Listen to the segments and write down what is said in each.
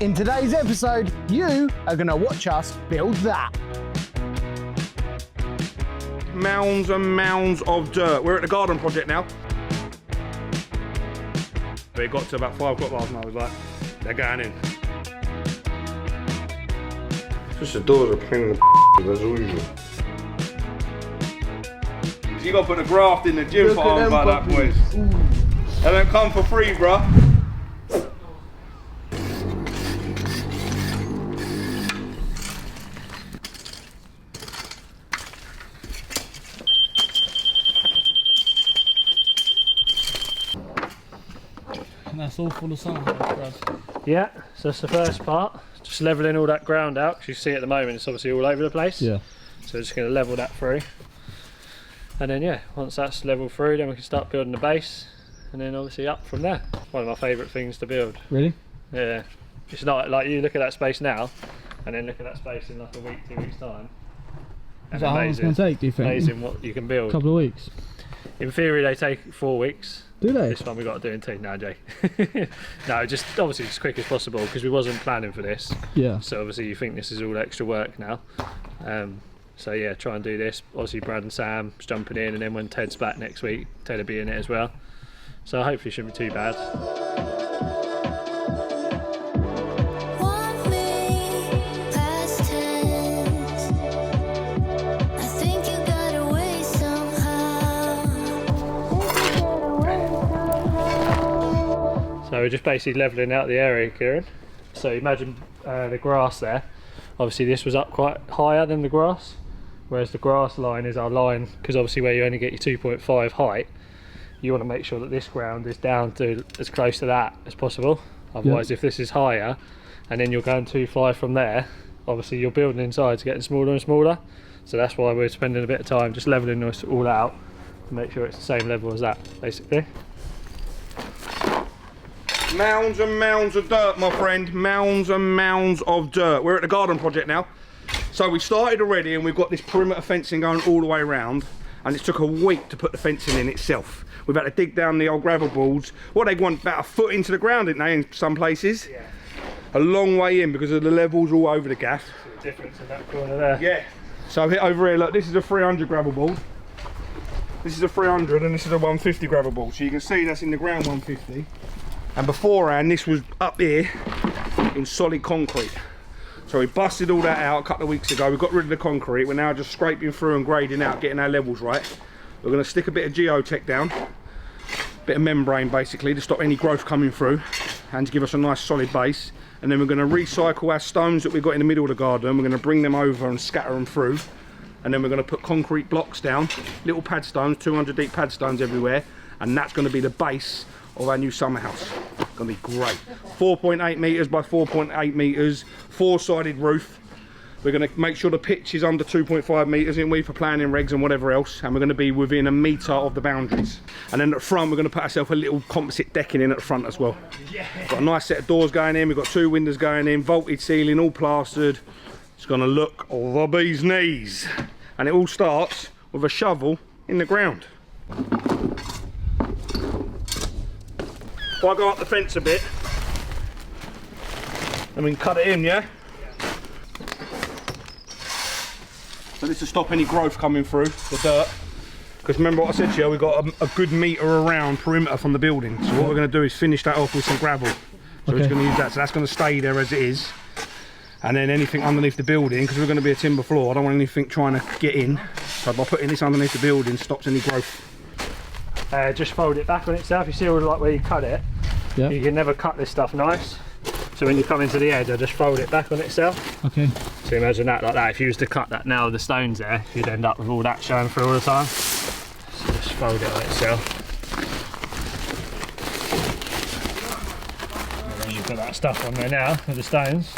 In today's episode, you are going to watch us build that. Mounds and mounds of dirt. We're at the garden project now. But it got to about 5 o'clock last night. I was like, they're going in. Just the doors are pain in the as usual. You got to put the graft in the gym farm by that, boys. They don't come for free, bruh. And that's all full of sun, Brad. Yeah, so that's the first part. Just levelling all that ground out, because you see at the moment it's obviously all over the place. Yeah. So we're just going to level that through. And then yeah, once that's leveled through, then we can start building the base. And then obviously up from there. One of my favourite things to build. Really? Yeah. It's not like you look at that space now, and then look at that space in like a week, 2 weeks time. Is that how long it's going to take, do you think? Amazing what you can build. A couple of weeks? In theory they take 4 weeks. Do they? This one we got to do in 2 now, Jay. No, just obviously as quick as possible because we wasn't planning for this. Yeah. So obviously you think this is all extra work now. So yeah, try and do this. Obviously Brad and Sam's jumping in, and then when Ted's back next week, Ted will be in it as well. So hopefully it shouldn't be too bad. So we're just basically levelling out the area, Kieran. So imagine the grass there. Obviously this was up quite higher than the grass, whereas the grass line is our line, because obviously where you only get your 2.5 height, you want to make sure that this ground is down to as close to that as possible. Otherwise, if this is higher and then you're going too far from there, obviously your building inside is getting smaller and smaller. So that's why we're spending a bit of time just levelling this all out to make sure it's the same level as that, basically. Mounds and mounds of dirt, my friend. Mounds and mounds of dirt. We're at the garden project now. So we started already, and we've got this perimeter fencing going all the way around, and it took a week to put the fencing in itself. We've had to dig down the old gravel boards. What, they want about a foot into the ground, didn't they, in some places? Yeah. A long way in because of the levels all over the gaff. The difference in that corner there. Yeah. So over here, look, this is a 300 gravel board. This is a 300 and this is a 150 gravel board. So you can see that's in the ground 150. And beforehand, this was up here in solid concrete. So we busted all that out a couple of weeks ago. We got rid of the concrete. We're now just scraping through and grading out, getting our levels right. We're going to stick a bit of geotech down, a bit of membrane basically to stop any growth coming through and to give us a nice solid base. And then we're going to recycle our stones that we've got in the middle of the garden. We're going to bring them over and scatter them through. And then we're going to put concrete blocks down, little pad stones, 200 deep pad stones everywhere. And that's going to be the base of our new summer house. It's going to be great. 4.8 metres by 4.8 metres, 4-sided roof. We're going to make sure the pitch is under 2.5 metres, in we for planning regs and whatever else, and we're going to be within 1 metre of the boundaries. And then at the front, we're going to put ourselves a little composite decking in at the front as well. Yeah. Got a nice set of doors going in, we've got 2 windows going in, vaulted ceiling, all plastered. It's going to look the bee's knees. And it all starts with a shovel in the ground. If I go up the fence a bit, and we can cut it in, yeah? So this will stop any growth coming through the dirt. Because remember what I said to you, we've got a good metre around perimeter from the building. So what we're going to do is finish that off with some gravel. So we're just going to use that. So that's going to stay there as it is. And then anything underneath the building, because we're going to be a timber floor, I don't want anything trying to get in. So by putting this underneath the building, stops any growth. Just fold it back on itself. You see all like where you cut it? Yeah. You can never cut this stuff nice. So when you come into the edge, I just fold it back on itself. Okay. So imagine that like that. If you was to cut that now with the stones there, you'd end up with all that showing through all the time. So just fold it on itself. And then you put that stuff on there now with the stones.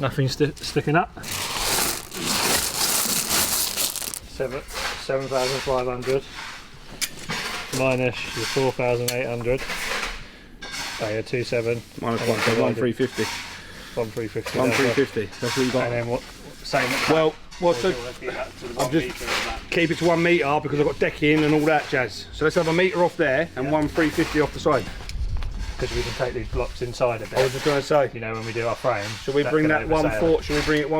Nothing's sticking up. 7,500 minus your 4,800. Oh, yeah, 2,700 minus 1,350. 1,350. 1,350. That's what you got. And then what? Same. Well, what's the? I'll just keep it to 1 metre because I've got decking and all that jazz. So let's have 1 metre off there and 1,350 off the side. because we can take these blocks inside a bit. I was just going to say, you know, when we do our frame. Should we bring that 1/4? Should we bring it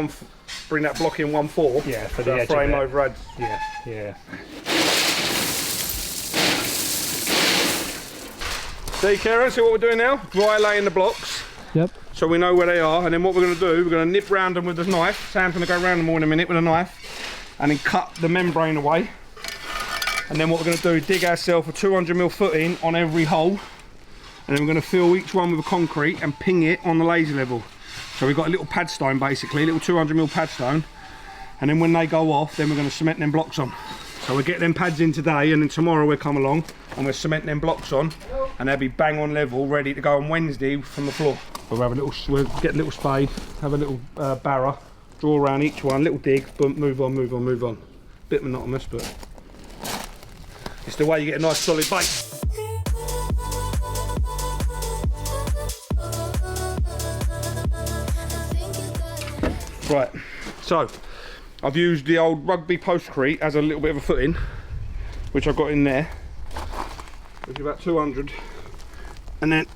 bring that block in 1/4? Yeah, for so the edge frame of it. overhead. Yeah, yeah. See, Kieron, see what we're doing now? Dry laying the blocks. Yep. So we know where they are, and then what we're going to do, we're going to nip round them with the knife. Sam's going to go round them all in a minute with a knife, and then cut the membrane away. And then what we're going to do is dig ourselves a 200mm footing on every hole, and then we're going to fill each one with a concrete and ping it on the laser level. So we've got a little pad stone basically, a little 200mm pad stone, and then when they go off, then we're going to cement them blocks on. So we'll get them pads in today, and then tomorrow we'll come along and we'll cement them blocks on, and they'll be bang on level, ready to go on Wednesday from the floor. We'll get a little spade, have a little barrow, draw around each one, little dig, boom, move on, move on, move on. Bit monotonous, but it's the way you get a nice solid base. Right, so I've used the old rugby Postcrete as a little bit of a footing, which I've got in there, which is about 200, and then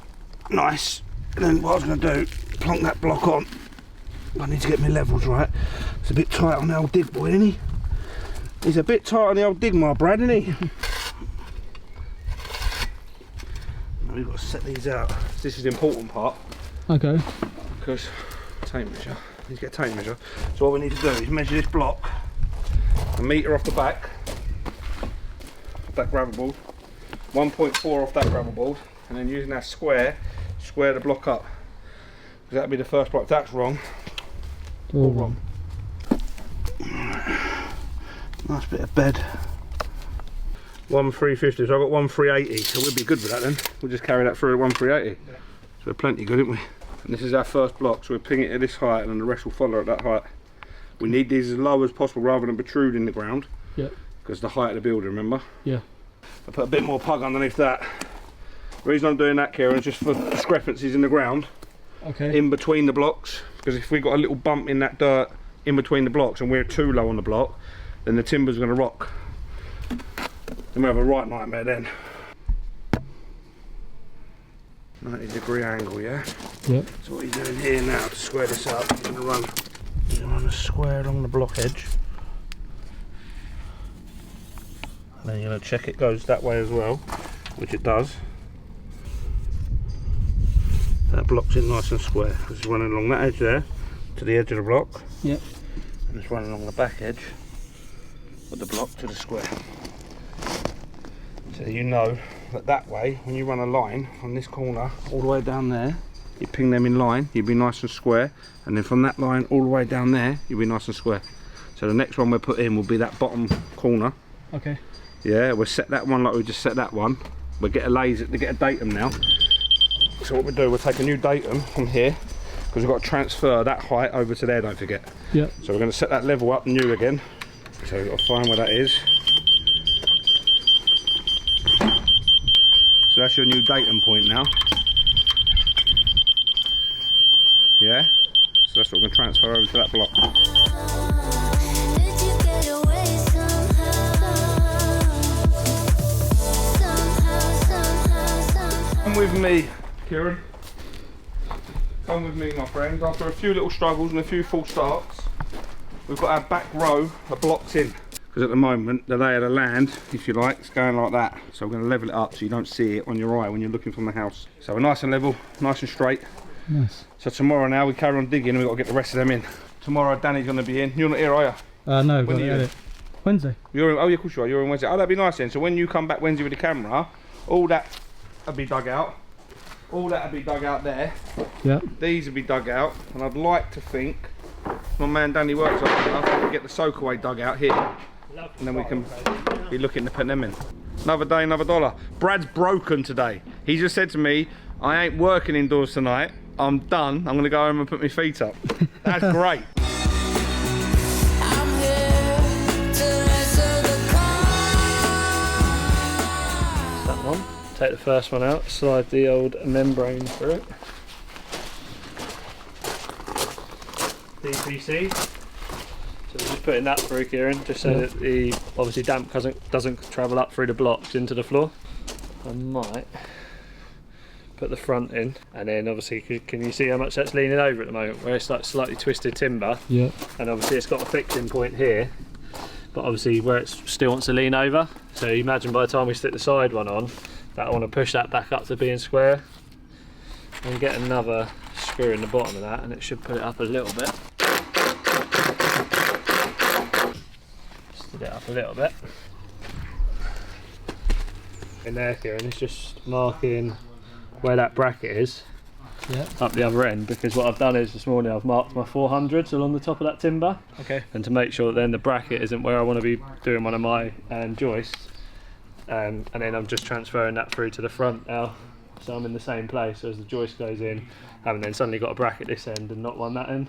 nice. And then what I was going to do, plonk that block on. I need to get my levels right. It's a bit tight on the old dig boy, isn't he? He's a bit tight on the old dig, my Brad, isn't he? Now we've got to set these out. This is the important part. Okay. Because tape measure. Need to get a tape measure. So what we need to do is measure this block, a metre off the back of that gravel board, 1.4 off that gravel board, and then using that square the block up, because that'll be the first block. If that's wrong, all wrong. Nice bit of bed. 1,350, so I've got 1,380, so we'll be good with that then. We'll just carry that through at 1,380. Yeah. So we're plenty good, aren't we? And this is our first block, so we'll ping it at this height, and then the rest will follow at that height. We need these as low as possible rather than protruding the ground. Yeah. Because the height of the building, remember? Yeah. I put a bit more pug underneath that. The reason I'm doing that, Kieron, is just for discrepancies in the ground. Okay. In between the blocks, because if we've got a little bump in that dirt in between the blocks and we're too low on the block, then the timber's going to rock. Then we have a right nightmare then. 90-degree angle, yeah? Yep. So what you're doing here now to square this up, you're going to run a square along the block edge. And then you're going to check it goes that way as well, which it does. That block's in nice and square. It's running along that edge there to the edge of the block. Yep. And it's running along the back edge of the block to the square. So you know that way, when you run a line from this corner all the way down there, you ping them in line, you'll be nice and square, and then from that line all the way down there, you'll be nice and square. So the next one we'll put in will be that bottom corner. Okay. Yeah, we'll set that one like we just set that one. We'll get a laser to get a datum now. So what we'll do, we'll take a new datum from here, because we've got to transfer that height over to there, don't forget. Yeah. So we're going to set that level up new again. So we've got to find where that is. So that's your new datum point now. Yeah? So that's what we're going to transfer over to that block. Come with me, Kieron. Come with me, my friend. After a few little struggles and a few false starts, we've got our back row of blocks in. Because at the moment, the lay of the land, if you like, is going like that. So we're going to level it up so you don't see it on your eye when you're looking from the house. So we're nice and level, nice and straight. Nice. So tomorrow now, we carry on digging and we've got to get the rest of them in. Tomorrow, Danny's going to be in. You're not here, are you? No, when are you in? Wednesday. You're in, oh yeah, of course you are. You're in Wednesday. Oh, that'd be nice then. So when you come back Wednesday with the camera, all that will be dug out. All that will be dug out there. Yeah. These will be dug out. And I'd like to think, my man Danny works on enough, I can get the soak away dug out here. And then we can be looking to put them in. Another day, another dollar. Brad's broken today. He just said to me, I ain't working indoors tonight. I'm done. I'm going to go home and put my feet up. That's great. That one. Take the first one out, slide the old membrane through it. DPC. So we're just putting that through, Kieron, just so that the obviously damp doesn't travel up through the blocks into the floor. I might put the front in, and then obviously can you see how much that's leaning over at the moment, where it's like slightly twisted timber? Yeah. And obviously it's got a fixing point here, but obviously where it still wants to lean over. So you imagine by the time we stick the side one on, that I want to push that back up to being square, and get another screw in the bottom of that, and it should put it up a little bit. Just to get up a little bit. In there, Kieran, it's just marking where that bracket is, up the other end, because what I've done is this morning I've marked my 400s along the top of that timber. Okay. And to make sure that then the bracket isn't where I want to be doing one of my joists, and then I'm just transferring that through to the front now, so I'm in the same place. So as the joist goes in, I haven't then suddenly got a bracket this end and not one that end.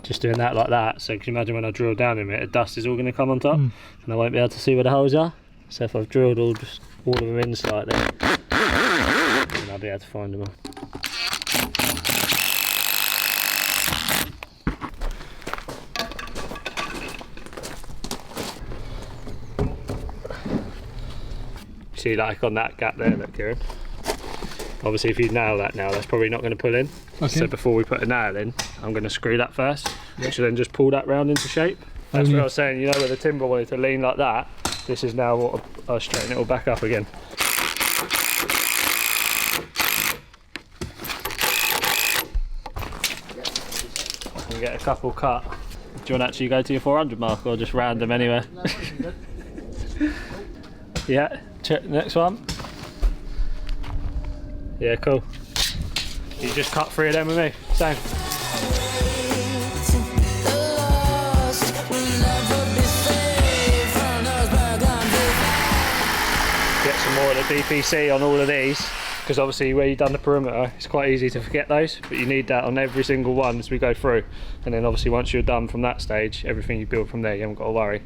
Just doing that like that, so can you imagine when I drill down in it, the dust is all going to come on top, and I won't be able to see where the holes are. So if I've drilled all of them in slightly, then I'll be able to find them all. See, like on that gap there, look, Kieran. Obviously if you nail that now, that's probably not going to pull in. Okay. So before we put a nail in, I'm going to screw that first, which will then just pull that round into shape. That's what I was saying, you know, where the timber wanted to lean like that, this is now what I'll straighten it all back up again. I can get a couple cut. Do you want to actually go to your 400 mark, or just random anywhere? Yeah, check the next one. Yeah, cool. You just cut 3 of them with me, same. Get some more of the DPC on all of these, because obviously where you've done the perimeter, it's quite easy to forget those, but you need that on every single one as we go through. And then obviously once you're done from that stage, everything you build from there, you haven't got to worry.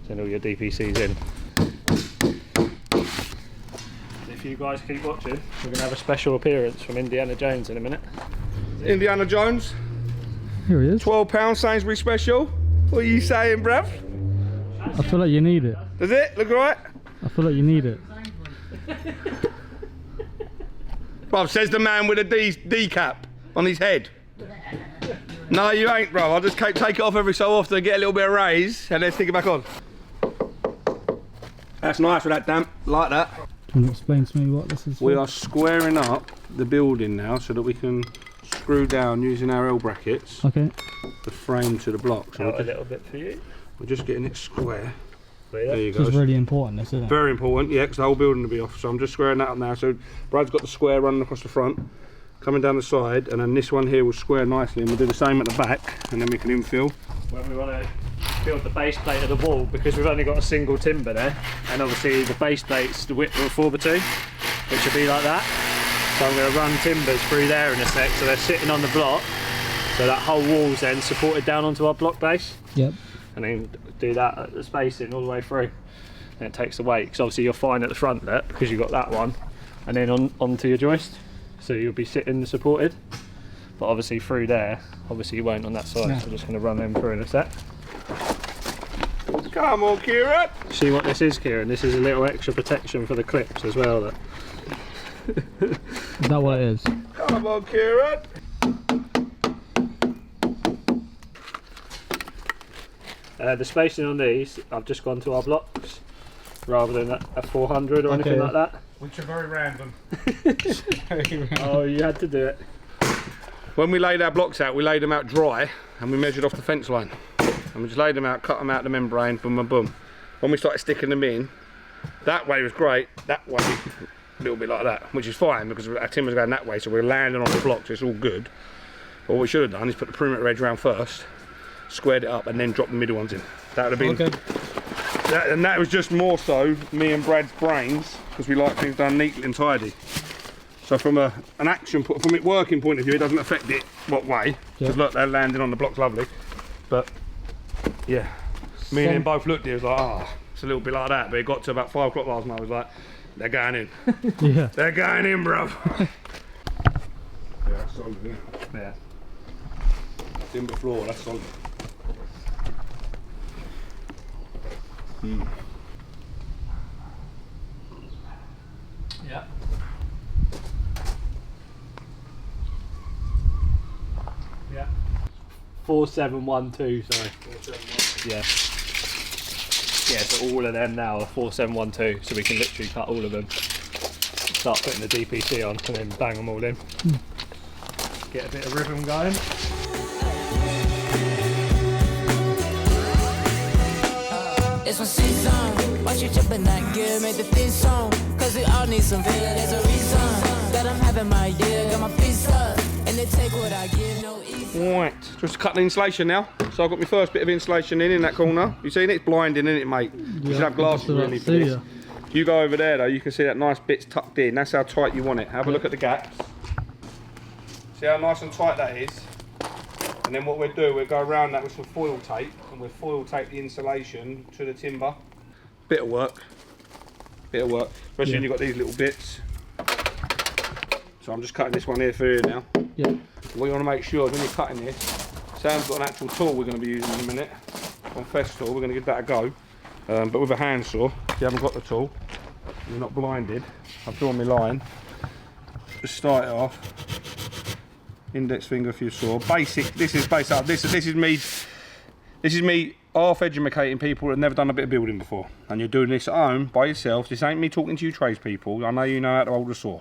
Send all your DPCs in. If you guys keep watching, we're going to have a special appearance from Indiana Jones in a minute. Indiana Jones. Here he is. £12 Sainsbury's special. What are you saying, bruv? I feel like you need it. Does it look right? I feel like you need it. Bruv, says the man with a D cap on his head. No, you ain't, bruv. I'll just take it off every so often and get a little bit of raise and then stick it back on. That's nice with that damp, like that. Can you explain to me what this is for? We are squaring up the building now so that we can screw down using our L brackets the frame to the block. So a little bit for you. We're just getting it square. There you go. This is really important, this, isn't it? Very important, yeah, because the whole building will be off. So I'm just squaring that up now. So Brad's got the square running across the front, coming down the side, and then this one here will square nicely, and we'll do the same at the back, and then we can infill. When we want to build the base plate of the wall, because we've only got a single timber there, and obviously the base plate's the width of a 4x2, which will be like that. So I'm going to run timbers through there in a sec, so they're sitting on the block, so that whole wall's then supported down onto our block base. Yep. And then do that at the spacing all the way through, and it takes the weight, because obviously you're fine at the front there because you've got that one, and then onto your joist, so you'll be sitting supported, but obviously through there, obviously you won't on that side. No. So I'm just going to run them through in a sec. Come on, Kieron! See what this is, Kieron? This is a little extra protection for the clips as well. That. Is that what it is? Come on, Kieron! The spacing on these, I've just gone to our blocks rather than a 400 or anything like that. Which are very random. Oh, you had to do it. When we laid our blocks out, we laid them out dry and we measured off the fence line. And we just laid them out, cut them out of the membrane, boom, boom, boom. When we started sticking them in, that way was great, that way a little bit like that, which is fine because our timber's going that way, so we're landing on the blocks, so it's all good. But what we should have done is put the perimeter edge around first, squared it up, and then drop the middle ones in. That would have been, and that was just more so me and Brad's brains, because we like things done neatly and tidy. So from an action, from a working point of view, it doesn't affect it what way, because look, they're landing on the blocks lovely. But yeah, me and him both looked at it, it was like, ah, it's a little bit like that, but it got to about 5 o'clock last night, I was like, they're going in. Yeah. They're going in, bruv. Yeah, that's solid, yeah. Timber floor, that's solid. Yeah. 4712, sorry. 4712. Yeah. Yeah, so all of them now are 4712, so we can literally cut all of them. Start putting the DPC on and then bang them all in. Get a bit of rhythm going. It's my season. Watch you jumping that gear, make the theme song. Cause we all need some fear, there's a reason that I'm having my year. Got my feet up, and they take what I give, no easy. Right, just cutting insulation now. So I've got my first bit of insulation in that corner. You seen it? It's blinding, isn't it, mate? You should have glasses really for this. If you go over there though, you can see that nice bit's tucked in. That's how tight you want it. Have a look at the gaps. See how nice and tight that is? And then what we'll do, we'll go around that with some foil tape, and we'll foil tape the insulation to the timber. Bit of work, especially when you've got these little bits. So I'm just cutting this one here for you now. Yeah. What you want to make sure is when you're cutting this, Sam's got an actual tool we're going to be using in a minute, on Festool, we're going to give that a go. But with a handsaw, if you haven't got the tool, you're not blinded, I've drawn my line. Just start it off. Index finger for your saw. Basic. This is basic. This is me half educating people that have never done a bit of building before, and you're doing this at home by yourself. This ain't me talking to you tradespeople. I know you know how to hold a saw.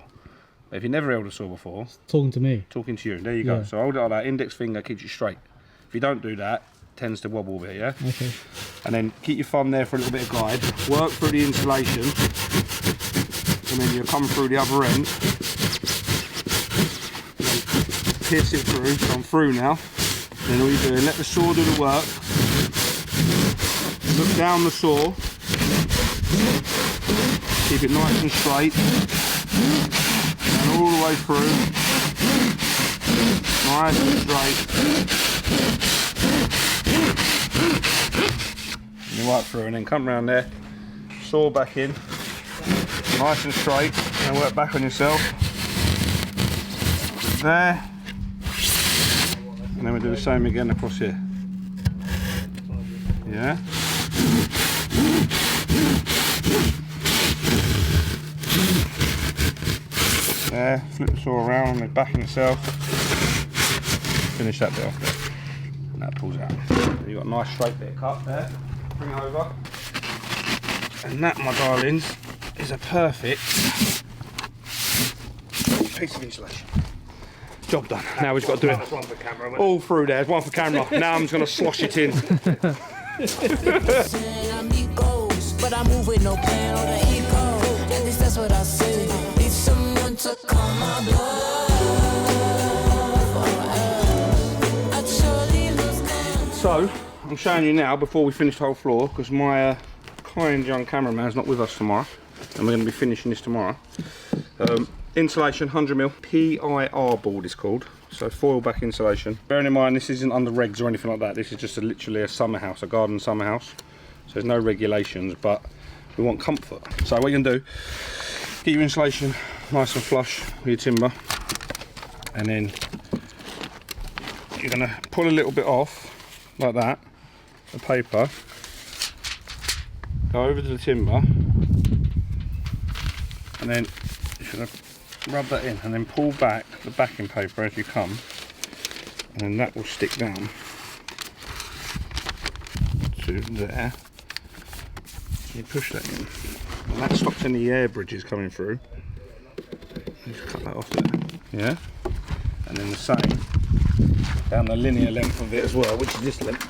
But if you've never held a saw before, Talking to me. talking to you. There you go. So hold it like that. Index finger keeps you straight. If you don't do that, it tends to wobble a bit. Yeah. Okay. And then keep your thumb there for a little bit of guide. Work through the insulation, and then you'll come through the other end. Pierce it through, so I'm through now. Then all you do is let the saw do the work. Look down the saw. Keep it nice and straight. And all the way through. Nice and straight. And you right through, and then come round there. Saw back in. Nice and straight. And work back on yourself. There. And then we'll do the same again across here. Yeah. There, flip the saw around and then back in itself. Finish that bit off there. And that pulls out. So you've got a nice straight bit of cut there. Bring it over. And that, my darlings, is a perfect piece of insulation. Job done. Now we've got to do it all through there. There's one for camera. Now I'm just going to slosh it in. But I move with no plan or the ego. At least that's what I say. Need someone to calm my blood. So I'm showing you now before we finish the whole floor, because my kind young cameraman's not with us tomorrow, and we're going to be finishing this tomorrow. Insulation 100mm PIR board is called, so foil back insulation. Bearing in mind this isn't under regs or anything like that, this is just literally a summer house, a garden summer house. So there's no regulations, but we want comfort. So what you can do, get your insulation nice and flush with your timber, and then you're going to pull a little bit off like that, the paper, go over to the timber, and then you're going to rub that in, and then pull back the backing paper as you come, and then that will stick down to there. You push that in, and that stops any air bridges coming through. You just cut that off there, yeah. And then the same down the linear length of it as well, which is this length.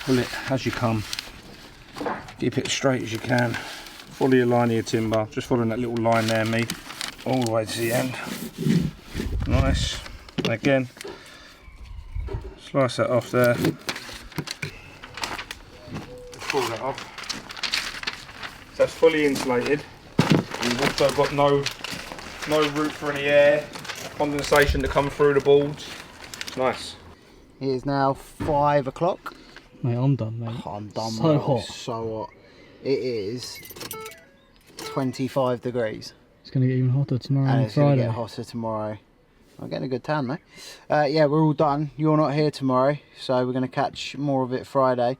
Pull it as you come. Keep it as straight as you can. Follow your line of your timber, just following that little line there, me, all the way to the end. Nice. And again, slice that off there. Pull that off. So that's fully insulated. You've also got no route for any air, condensation to come through the boards. It's nice. It is now 5 o'clock. Mate, I'm done, mate. Oh, I'm done. So mate. hot. It's so hot. It is 25 degrees. It's going to get even hotter tomorrow And and it's going Friday. to get hotter tomorrow. I'm getting a good tan though. Yeah, we're all done. You're not here tomorrow, so we're going to catch more of it Friday.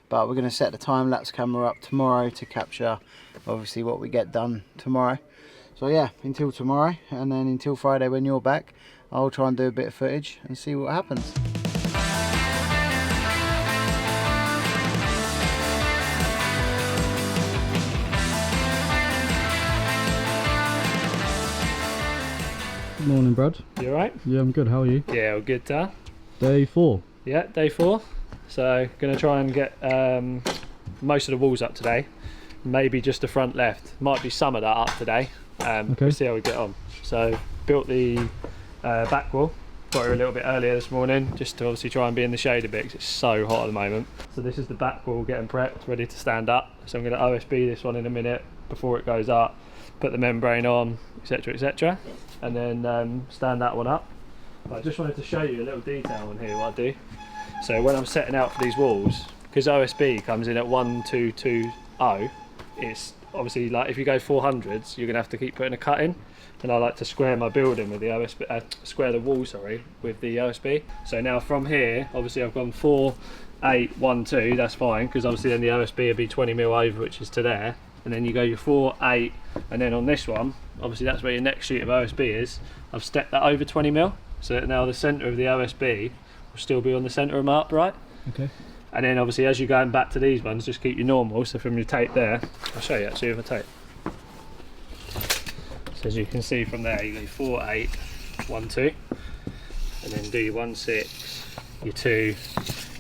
But we're going to set the time-lapse camera up tomorrow to capture, obviously, what we get done tomorrow. So yeah, until tomorrow, and then until Friday when you're back, I'll try and do a bit of footage and see what happens. Good morning, Brad. You alright? Yeah, I'm good. How are you? Yeah, all good, Dan. Day 4. Yeah, day 4. So gonna try and get most of the walls up today. Maybe just the front left. Might be some of that up today. Okay. We'll see how we get on. So built the back wall. Got here a little bit earlier this morning just to obviously try and be in the shade a bit because it's so hot at the moment. So this is the back wall getting prepped, ready to stand up. So I'm going to OSB this one in a minute before it goes up, put the membrane on, etc, etc, and then stand that one up. But I just wanted to show you a little detail on here what I do. So when I'm setting out for these walls, because OSB comes in at 1220, it's obviously like if you go 400s, you're going to have to keep putting a cut in. And I like to square my building with the OSB, square the wall, sorry, with the OSB. So now from here, obviously I've gone 4, 8, 1, 2, that's fine, because obviously then the OSB will be 20 mil over, which is to there. And then you go your 4, 8, and then on this one, obviously that's where your next sheet of OSB is. I've stepped that over 20 mil, so that now the centre of the OSB will still be on the centre of my upright. Okay. And then obviously as you're going back to these ones, just keep your normal, so from your tape there, I'll show you actually with a tape. So as you can see from there, you go 4, 8, 1, 2, and then do your 1, 6, your 2,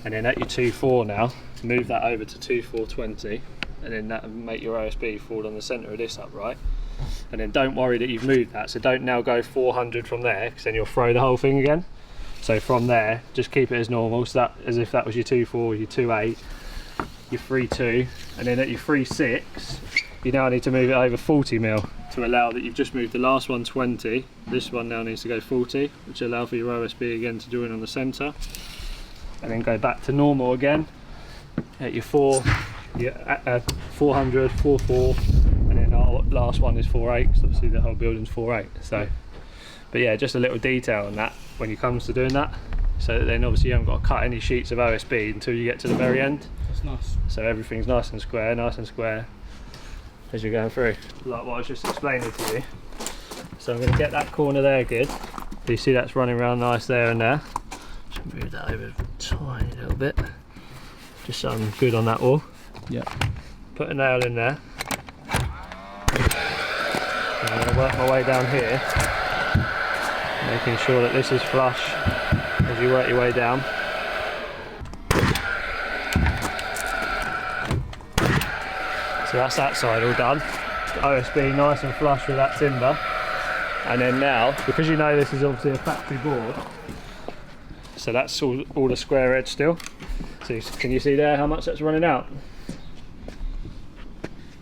and then at your 2, 4 now, move that over to 2, 4, 20, and then that will make your OSB fall on the centre of this upright. And then don't worry that you've moved that, so don't now go 400 from there, because then you'll throw the whole thing again. So from there, just keep it as normal, so that as if that was your 2, 4, your 2, 8, your 3, 2, and then at your 3, 6, you now need to move it over 40 mil to allow that you've just moved the last one 20. This one now needs to go 40, which will allow for your OSB again to join on the centre, and then go back to normal again at your 4, your 400, 4, 4, and then our last one is 4, 8. So obviously the whole building's 4, 8. So, but yeah, just a little detail on that when it comes to doing that, so that then obviously you haven't got to cut any sheets of OSB until you get to the very end. That's nice. So everything's nice and square as you're going through, like what I was just explaining to you. So I'm going to get that corner there good. You see that's running around nice there and there. Just move that over a tiny little bit, just so I'm good on that wall. Yeah. Put a nail in there. And I'm going to work my way down here, making sure that this is flush as you work your way down. So that's that side all done. OSB nice and flush with that timber. And then now, because you know this is obviously a factory board, so that's all the square edge still. So can you see there how much that's running out?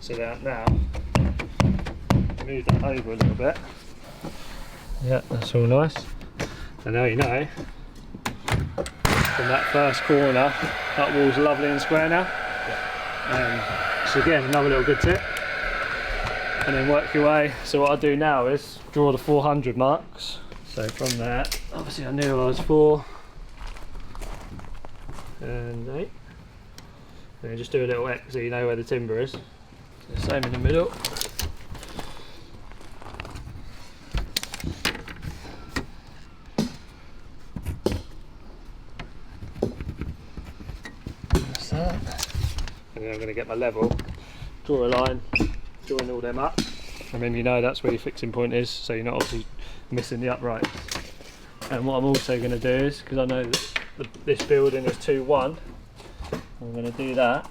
So that now, move that over a little bit. Yeah, that's all nice. And now you know, from that first corner, that wall's lovely and square now. So again, another little good tip. And then work your way. So what I do now is draw the 400 marks. So from there, obviously I knew I was 4 and 8. And then just do a little X so you know where the timber is. So same in the middle. That's that. And then I'm going to get my level, draw a line, join all them up, and then you know that's where your fixing point is, so you're not obviously missing the uprights. And what I'm also going to do is, because I know that this building is 2-1, I'm going to do that,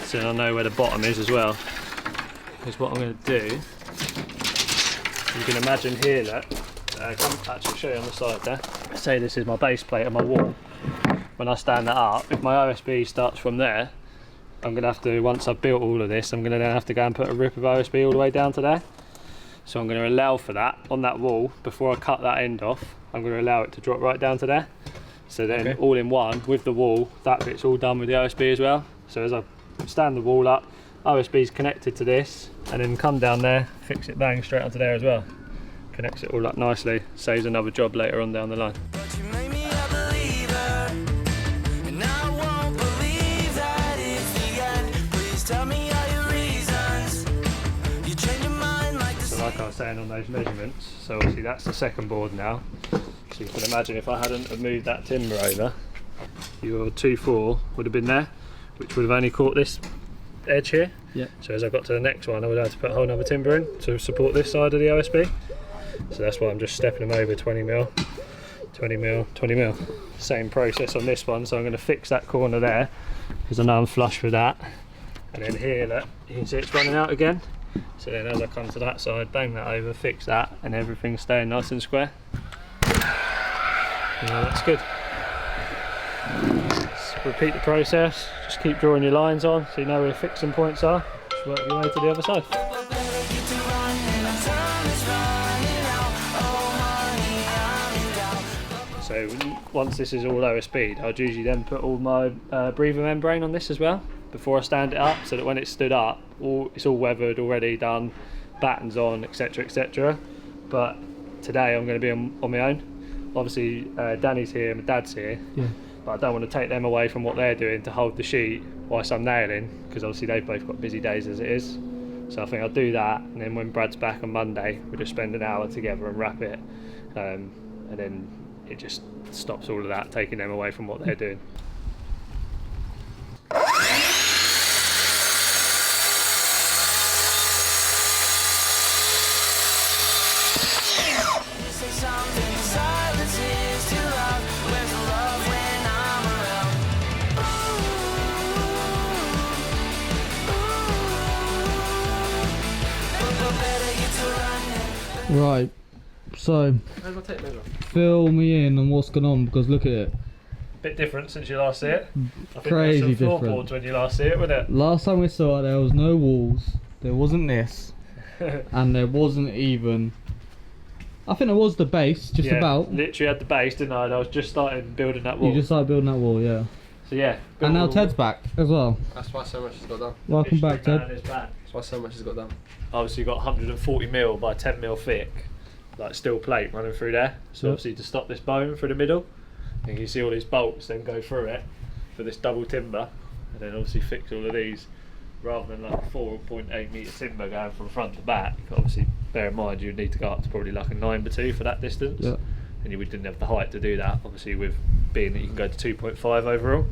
so I know where the bottom is as well. Because what I'm going to do, you can imagine here that, actually show you on the side there, say this is my base plate of my wall. When I stand that up, if my OSB starts from there, I'm going to have to, once I've built all of this, I'm going to then have to go and put a rip of OSB all the way down to there. So I'm going to allow for that on that wall. Before I cut that end off, I'm going to allow it to drop right down to there. So then all in one, with the wall, that bit's all done with the OSB as well. So as I stand the wall up, OSB's connected to this, and then come down there, fix it bang straight onto there as well. Connects it all up nicely, saves another job later on down the line. saying on those measurements, so obviously that's the second board now. So you can imagine if I hadn't have moved that timber over, your 2.4 would have been there, which would have only caught this edge here. Yeah. So as I got to the next one, I would have to put a whole other timber in to support this side of the OSB. So that's why I'm just stepping them over 20 mil, 20 mil, 20 mil. Same process on this one, so I'm going to fix that corner there because I know I'm flush with that. And then here, look, you can see it's running out again. So then as I come to that side, bang that over, fix that, and everything's staying nice and square. Yeah, that's good. Let's repeat the process, just keep drawing your lines on so you know where your fixing points are. Just work your way to the other side. So once this is all OSB'd, I'd usually then put all my breather membrane on this as well before I stand it up, so that when it's stood up, it's all weathered already, done, battens on, etc, etc. But today I'm going to be on my own. Obviously Danny's here, my dad's here, but I don't want to take them away from what they're doing to hold the sheet whilst I'm nailing, because obviously they've both got busy days as it is. So I think I'll do that, and then when Brad's back on Monday, we'll just spend an hour together and wrap it, and then it just stops all of that, taking them away from what they're doing. Right, so fill me in on what's going on, because look at it. Bit different since you last see it. I think Crazy there was some different. floorboards when you last see it, wasn't it? Last time we saw it, there was no walls, there wasn't this, and there wasn't even, I think there was the base, just Yeah, about. literally had the base, didn't I? And I was just starting building that wall. You just started building that wall, yeah. So yeah. And now built Ted's back as well. That's why so much has got done. Welcome back, Man Ted. is back. That's why so much has got done. Obviously, you've got 140 mil by 10 mil thick, like steel plate running through there. So Yep. obviously to stop this bone through the middle, and you see all these bolts then go through it for this double timber, and then obviously fix all of these rather than like a 4.8 metre timber going from front to back. Obviously, bear in mind you'd need to go up to probably like a 9x2 for that distance, Yep. and you didn't have the height to do that. Obviously, with being that you can go to 2.5 overall.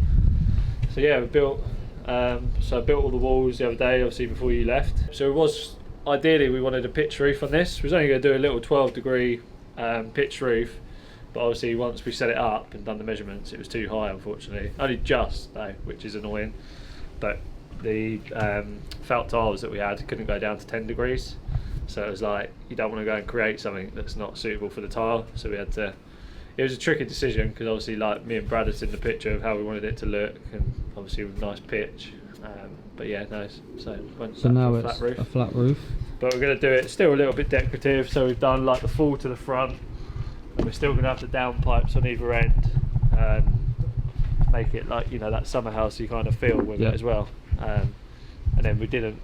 So yeah, we built. So I built all the walls the other day, obviously before you left. So it was ideally we wanted a pitch roof on this. We was only going to do a little 12-degree pitch roof, but obviously once we set it up and done the measurements, it was too high, unfortunately. Only just though, which is annoying. But the felt tiles that we had couldn't go down to 10 degrees, so it was like you don't want to go and create something that's not suitable for the tile. So we had to. It was a tricky decision because obviously, like me and Brad had seen the picture of how we wanted it to look, and obviously with nice pitch. But yeah, nice. So now a flat it's roof. a flat roof. But we're going to do it still a little bit decorative. So we've done like the fall to the front, and we're still going to have the down pipes on either end, make it like, you know, that summer housey kind of feel with it as well. And then we didn't.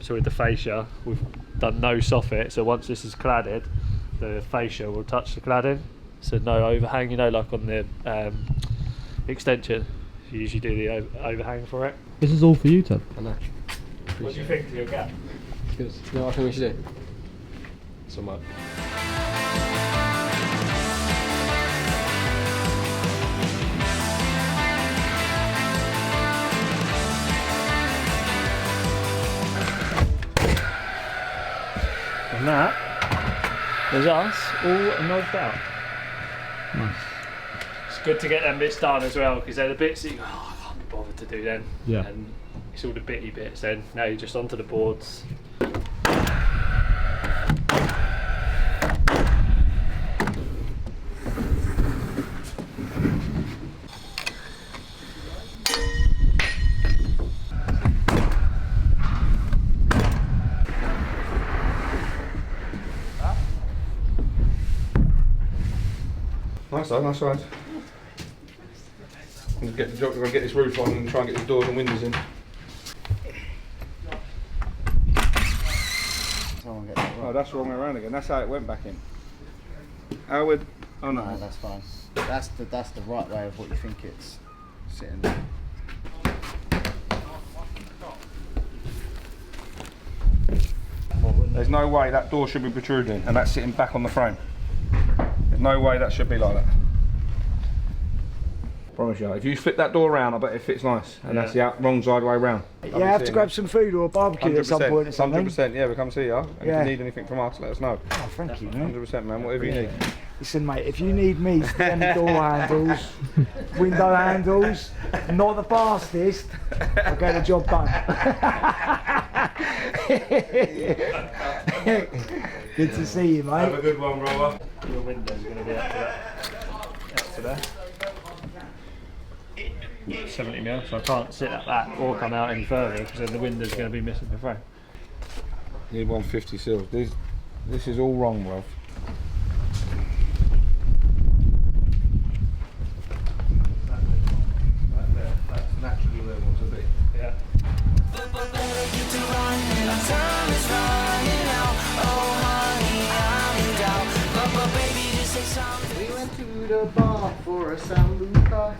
So with the fascia, we've done no soffit. So once this is cladded, the fascia will touch the cladding. So no overhang, you know, like on the extension, you usually do the overhang for it. This is all for you, Ted. I know. What do you think of your gap? It's good. You know what I think we should do? So much. And that is us all knocked out. Nice. It's good to get them bits done as well, because they're the bits that you go, oh, I can't be bothered to do then. Yeah. And it's all the bitty bits then. Now you're just onto the boards. Nice though, nice side. We're going to get this roof on and try and get these doors and windows in. Someone get that Oh, right. that's the wrong way around again. That's how it went back in. How would? Oh no. No, that's fine. That's the right way of what you think it's sitting there. There's no way that door should be protruding and that's sitting back on the frame. There's no way that should be like that. Promise you, if you fit that door around, I bet it fits nice. And that's the wrong side way round. Yeah, I have to grab some food or a barbecue at some point or something. 100%, yeah, we'll come see you. And if you need anything from us, let us know. Oh, thank you, man. 100%, man, whatever you need. Listen, mate, if you need me to stand the door handles, window handles, not the fastest, I'll get the job done. Good to see you, mate. Have a good one, brother. Your window's going to be up to there. 70mm, so I can't sit at that or come out any further because then the window's going to be missing the frame. Need 150 seals. This is all wrong, bruv. That's naturally where it wants to be. Yeah. We went to the bar for a sambuca.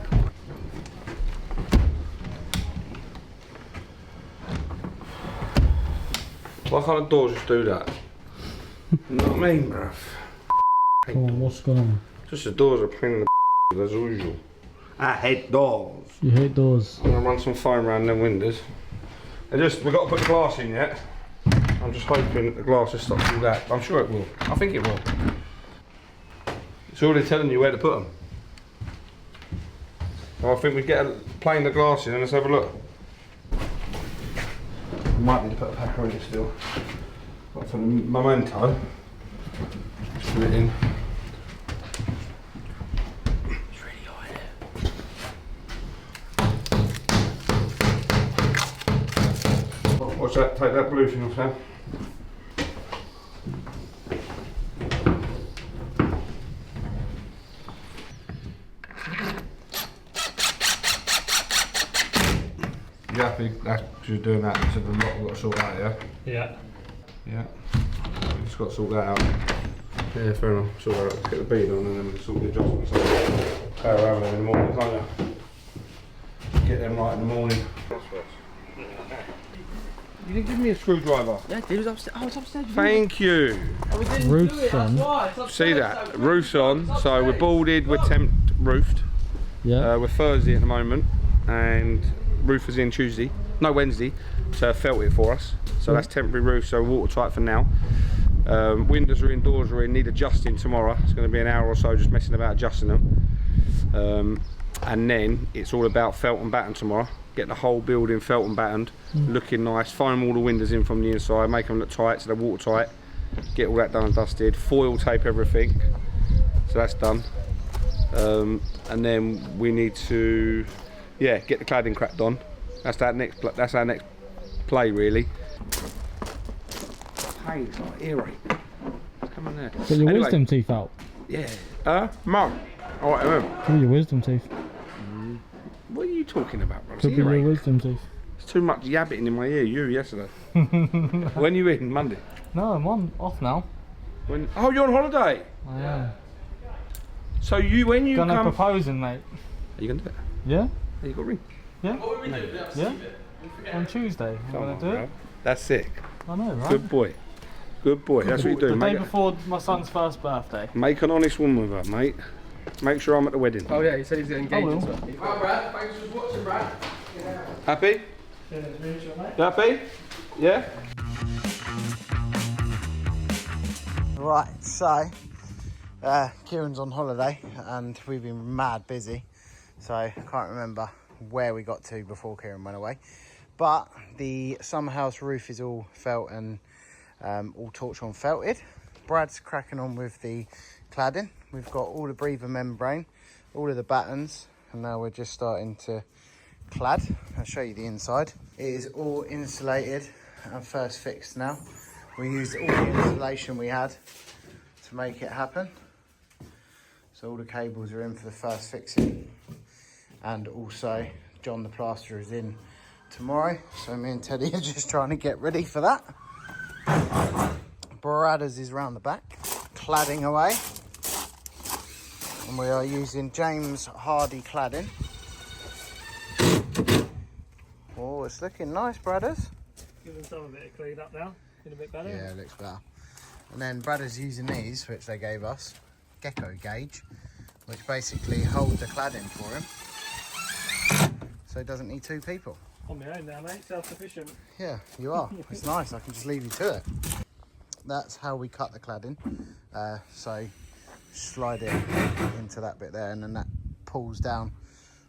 Why can't the doors just do that? You know what I mean, bruv? Come on, what's going on? Just the doors are a pain in the as usual. I hate doors. You hate doors. I'm gonna run some foam around them windows. We've got to put the glass in yet. I'm just hoping that the glass just stops all that. I'm sure it will. I think it will. It's already telling you where to put them. Well, I think we get plane the glass in and let's have a look. We might need to put a packer in it still. But for the memento, just put it in. It's really hot here. Watch that, take that blue thing off now. You happy that you're doing that? So the lot we've got to sort out, yeah? Yeah. Yeah. We've just got to sort that out. Yeah, fair enough. Sort that out. Let's get the bead on and then we'll sort the adjustments out. Power having them in the morning, can't you? Get them right in the morning. You didn't give me a screwdriver. Yeah, he was upstairs. Oh, it's upstairs. Thank you. Roof's on. See that? Roof's on. So we're boarded, we're temp roofed. Yeah. We're Thursday at the moment and roof is in Tuesday. No, Wednesday. So felt it for us. So that's temporary roof, so watertight for now. Windows are in, doors are in, need adjusting tomorrow. It's going to be an hour or so just messing about adjusting them. And then it's all about felt and batten tomorrow. Get the whole building felt and battened, looking nice, foam all the windows in from the inside, make them look tight so they're watertight. Get all that done and dusted, foil tape everything, so that's done. And then we need to, get the cladding cracked on. That's our next play really. Hey, it's not earache. Come on there. Get your wisdom teeth out. Yeah. Mum. Alright, Pull your wisdom teeth. what are you talking about, bro? Could be your wisdom teeth. It's too much yabbing in my ear, yesterday. When you in? Monday? No, I'm off now. Oh, you're on holiday? I am. So when you Gonna come... proposing, mate. Are you going to do it? Yeah? Oh, you got a ring? Yeah? Yeah? On Tuesday, I'm Come gonna on, do bro. it. That's sick. I know, right? Good boy. Good boy. That's what you do, The day mate. before my son's first birthday. Make an honest woman with her, mate. Make sure I'm at the wedding. Oh yeah, he said he's getting engaged as well. Well, Brad, thanks for watching, Brad. Happy? You happy? Yeah? Right, so Kieron's on holiday and we've been mad busy, so I can't remember where we got to before Kieron went away. But the summer house roof is all felt and all torch on felted. Brad's cracking on with the cladding. We've got all the breather membrane, all of the battens, and now we're just starting to clad. I'll show you the inside. It is all insulated and first fixed now. We used all the insulation we had to make it happen. So all the cables are in for the first fixing, and also John the plasterer is in tomorrow. So me and Teddy are just trying to get ready for that. Baradas is round the back, cladding away. And we are using James Hardy cladding. Oh, it's looking nice, Bradders. Give them some of it a clean up now. Looking a bit better. Yeah, it looks better. And then Brad is using these, which they gave us, gecko gauge, which basically hold the cladding for him, so he doesn't need 2 people. On my own now, mate. Self-sufficient. Yeah, you are. It's nice. I can just leave you to it. That's how we cut the cladding. So slide it into that bit there, and then that pulls down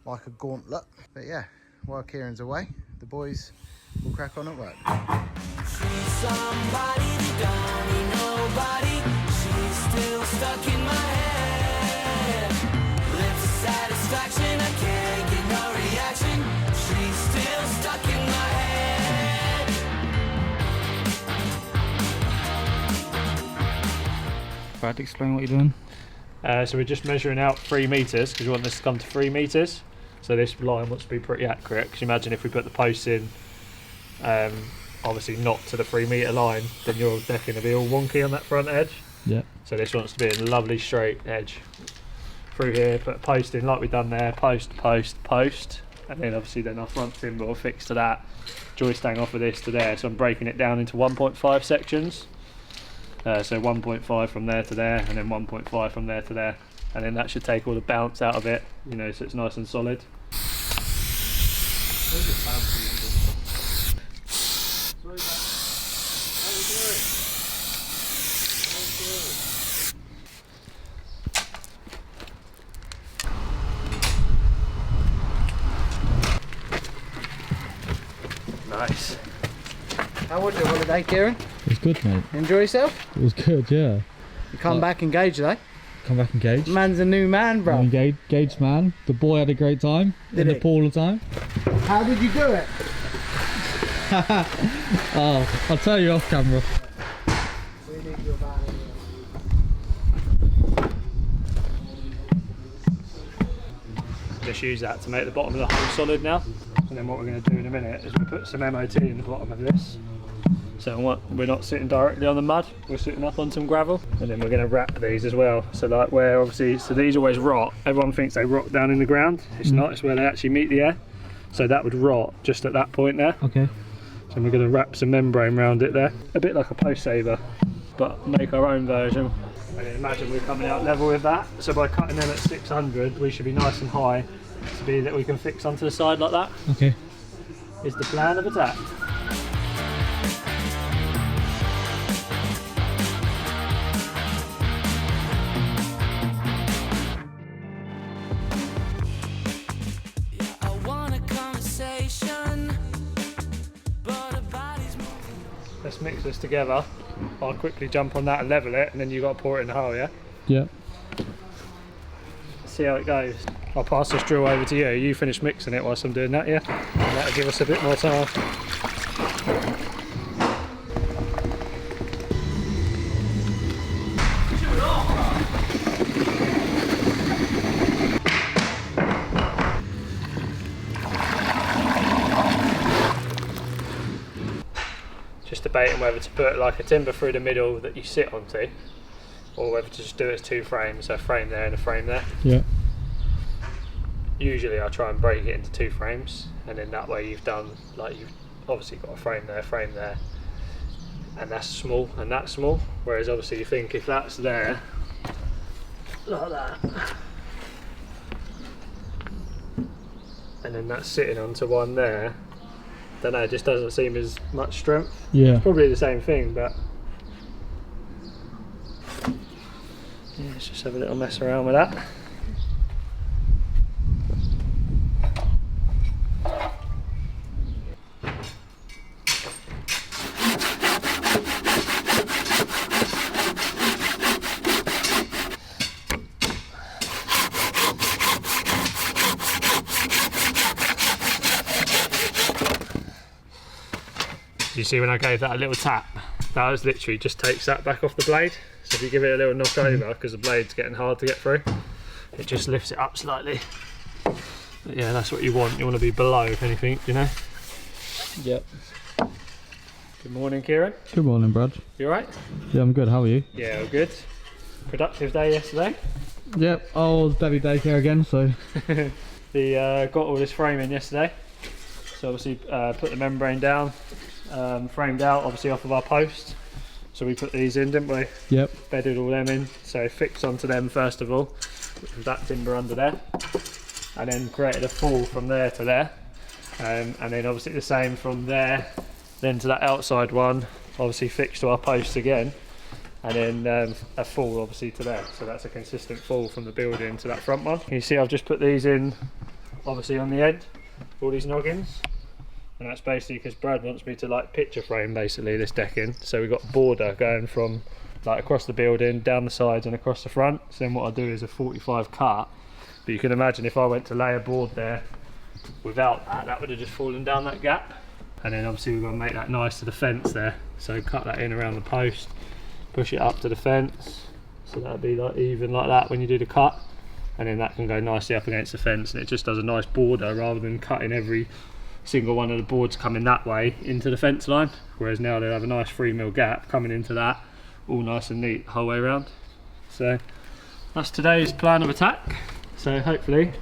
like a gauntlet. But yeah, while Kieran's away, the boys will crack on at work. She's somebody that don't need nobody. She's still stuck in my head. Lips of satisfaction, I can't get no reaction. She's still stuck in my head. Brad, explain what you're doing. So we're just measuring out 3 metres because we want this to come to 3 metres. So this line wants to be pretty accurate, because imagine if we put the posts in, obviously not to the 3 metre line, then your decking will be all wonky on that front edge. Yeah. So this wants to be a lovely straight edge through here. Put a post in like we've done there, post, post, post, and then obviously then our front timber will fix to that. Joist hang off of this to there. So I'm breaking it down into 1.5 sections. So 1.5 from there to there, and then 1.5 from there to there, and then that should take all the bounce out of it, you know, so it's nice and solid. Nice. How was your holiday, Kieran? It was good, mate. Enjoy yourself? It was good, yeah. You come back engaged though. Come back engaged. Man's a new man, bro. Engaged man. The boy had a great time. Did in he? the pool all the time. How did you do it? Oh, I'll tell you off camera. Just use that to make the bottom of the hole solid now. And then what we're going to do in a minute is we put some MOT in the bottom of this. So we're not sitting directly on the mud, we're sitting up on some gravel. And then we're going to wrap these as well. So like where obviously, so these always rot. Everyone thinks they rot down in the ground. It's not, it's where they actually meet the air. So that would rot just at that point there. Okay. So we're going to wrap some membrane around it there. A bit like a post saver, but make our own version. And then imagine we're coming out level with that. So by cutting them at 600, we should be nice and high to be that we can fix onto the side like that. Okay. Is the plan of attack. I want a conversation, but her body's moving. Let's mix this together. I'll quickly jump on that and level it, and then you got to pour it in the hole, yeah? Yeah. See how it goes. I'll pass this drill over to you. You finish mixing it whilst I'm doing that, yeah? And that'll give us a bit more time. Just debating whether to put like a timber through the middle that you sit onto, or whether to just do it as 2 frames, so a frame there and a frame there. Yeah. Usually I try and break it into 2 frames, and then that way you've done, like you've obviously got a frame there, and that's small and that's small. Whereas obviously you think if that's there, like that, and then that's sitting onto one there, don't know, it just doesn't seem as much strength. Yeah. It's probably the same thing, but yeah, let's just have a little mess around with that. You see when I gave that a little tap, that was literally just takes that back off the blade. So if you give it a little knock over, because the blade's getting hard to get through, it just lifts it up slightly. But yeah, that's what you want. You want to be below, if anything, you know? Yep. Good morning, Kieran. Good morning, Brad. You alright? Yeah, I'm good. How are you? Yeah, all good. Productive day yesterday. Yep. Oh, Daddy daycare again. So. Got all this framing yesterday. So obviously put the membrane down, framed out, obviously off of our post. So we put these in, didn't we? Yep. Bedded all them in, so fixed onto them first of all, with that timber under there, and then created a fall from there to there, and then obviously the same from there, then to that outside one, obviously fixed to our posts again, and then a fall obviously to there. So that's a consistent fall from the building to that front one. You see I've just put these in, obviously on the end, all these noggins. And that's basically because Brad wants me to like picture frame basically this decking. So we've got a border going from like across the building, down the sides and across the front. So then what I do is a 45 cut. But you can imagine if I went to lay a board there without that, that would have just fallen down that gap. And then obviously we're going to make that nice to the fence there. So cut that in around the post, push it up to the fence. So that'll be like even like that when you do the cut. And then that can go nicely up against the fence, and it just does a nice border rather than cutting every single one of the boards coming that way into the fence line, whereas now they'll have a nice 3mm gap coming into that, all nice and neat the whole way around. So that's today's plan of attack. So hopefully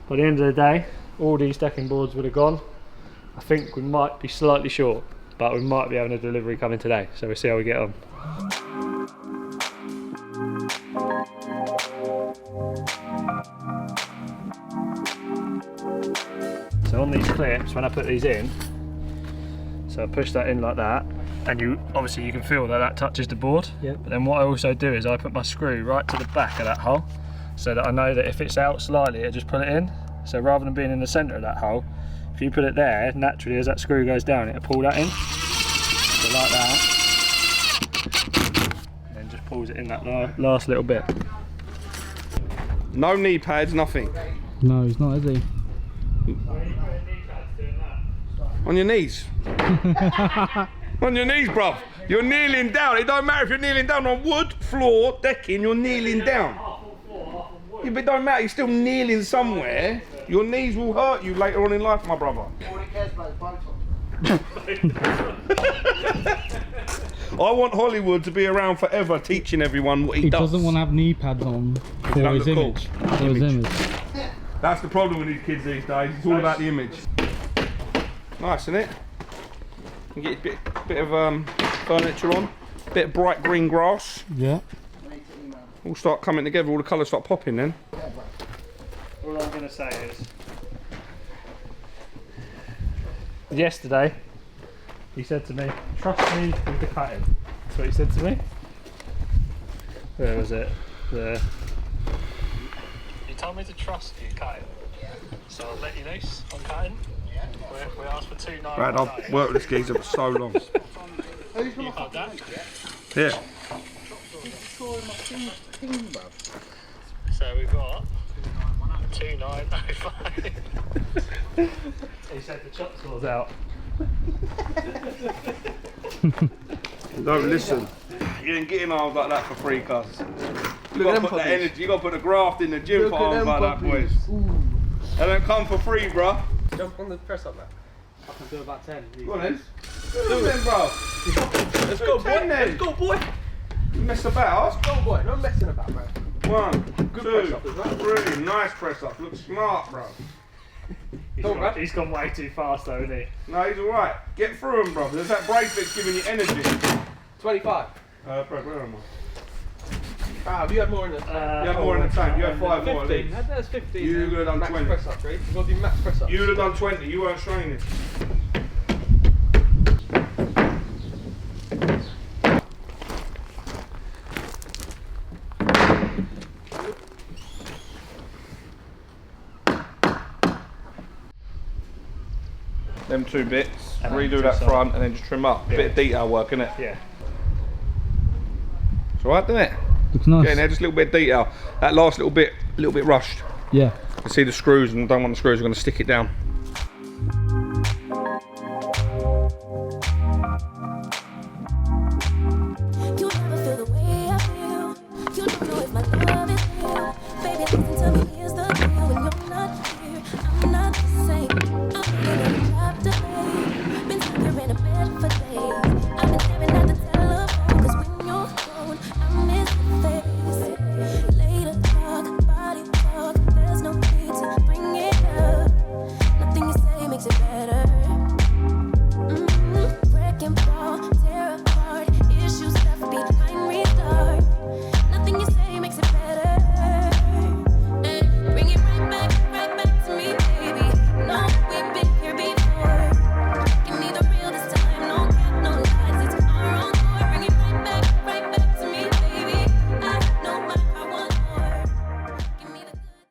by the end of the day all these decking boards would have gone. I think we might be slightly short, but we might be having a delivery coming today, so we'll see how we get on. So on these clips, when I put these in, so I push that in like that, and you can feel that that touches the board. Yep. But then what I also do is I put my screw right to the back of that hole, so that I know that if it's out slightly, I just pull it in. So rather than being in the centre of that hole, if you put it there, naturally as that screw goes down, it'll pull that in. So like that, and then just pulls it in that last little bit. No knee pads, nothing. No, he's not, is he? On your knees. On your knees, bruv. You're kneeling down. It don't matter if you're kneeling down on wood, floor, decking, you're kneeling down. Yeah, but it don't matter, you're still kneeling somewhere. Your knees will hurt you later on in life, my brother. All he cares about is I want Hollywood to be around forever teaching everyone what he does. He doesn't want to have knee pads on for don't his look image. cool. For his image. That's the problem with these kids these days. It's all about the image. Nice, isn't it? You can get a bit of furniture on, a bit of bright green grass. Yeah. All start coming together, all the colours start popping then. All I'm going to say is, yesterday he said to me, trust me with the cutting. That's what he said to me. Where was it? There. You told me to trust you cutting. So I'll let you loose on cutting. We asked for 2.9. Brad, I've worked with this geezer for so long. You had that? Yeah. So we've got 2.905. He said the chop saw's out. Don't listen. You ain't getting arms like that for free, cuz. You gotta put the energy, you gotta put the graft in the gym for arms like that, boys. They don't come for free, bro. Jump on the press up, man. I can do about 10. Go on then. Do it then, bro. Let's go, boy. Let's go, boy. You mess about. Let's go, boy. No messing about, man. 1, 2, press up as well. 3. Nice press up. Look smart, bro. He's gone way too fast though, isn't he? No, he's alright. Get through him, bro. There's that bracelet's giving you energy. 25. Bro, where am I? You had more in the You had more in the tank. You had 5 more. 15. That's 15. You would have done max 20. Press up, right? You've got to do max press up. You would have done 20. You weren't training. Them 2 bits, And redo that front and then just trim up. Bit of detail work, innit? Yeah. It's alright, doesn't it? Looks nice. Getting there, just a little bit of detail. That last little bit rushed. Yeah. You see the screws and don't want the screws, we're going to stick it down.